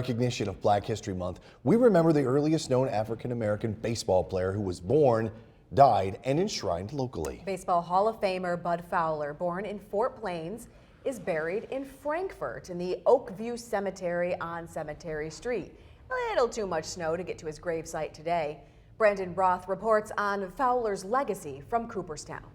Recognition of Black History Month, we remember the earliest known African-American baseball player who was born, died, and enshrined locally. Baseball Hall of Famer Bud Fowler, born in Fort Plains, is buried in Frankfort in the Oakview Cemetery on Cemetery Street. A little too much snow to get to his gravesite today. Brandon Roth reports on Fowler's legacy from Cooperstown.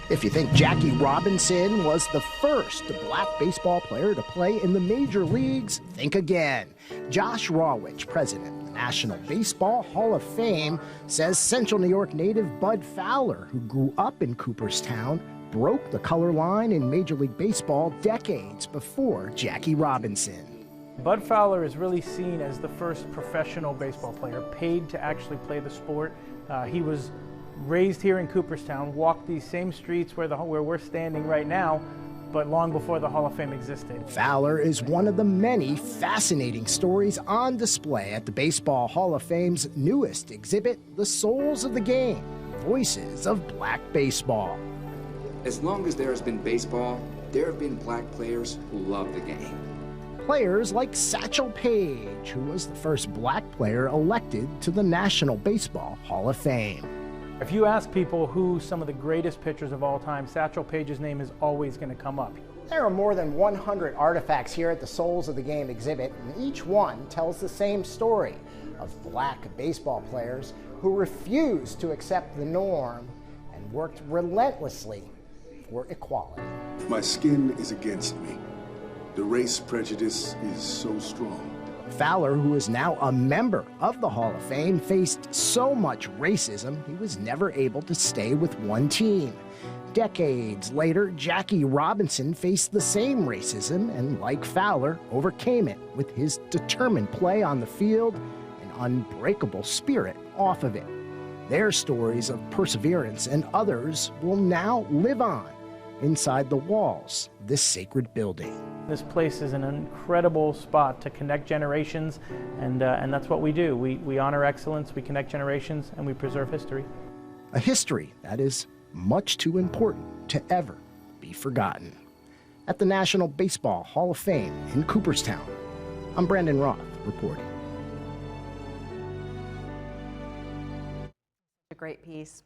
If you think Jackie Robinson was the first black baseball player to play in the major leagues, think again. Josh Rawich, president of the National Baseball Hall of Fame, says Central New York native Bud Fowler, who grew up in Cooperstown, broke the color line in Major League Baseball decades before Jackie Robinson. Bud Fowler is really seen as the first professional baseball player paid to actually play the sport. He was raised here in Cooperstown, walked these same streets where we're standing right now, but long before the Hall of Fame existed. Fowler is one of the many fascinating stories on display at the Baseball Hall of Fame's newest exhibit, The Souls of the Game, Voices of Black Baseball. As long as there has been baseball, there have been black players who love the game. Players like Satchel Paige, who was the first black player elected to the National Baseball Hall of Fame. If you ask people who some of the greatest pitchers of all time, Satchel Paige's name is always going to come up. There are more than 100 artifacts here at the Souls of the Game exhibit, and each one tells the same story of black baseball players who refused to accept the norm and worked relentlessly for equality. My skin is against me. The race prejudice is so strong. Fowler, who is now a member of the Hall of Fame, faced so much racism he was never able to stay with one team. Decades later, Jackie Robinson faced the same racism and, like Fowler, overcame it with his determined play on the field and unbreakable spirit off of it. Their stories of perseverance and others will now live on inside the walls of this sacred building. This place is an incredible spot to connect generations, and that's what we do. We honor excellence, we connect generations, and we preserve history. A history that is much too important to ever be forgotten. At the National Baseball Hall of Fame in Cooperstown, I'm Brandon Roth reporting. A great piece.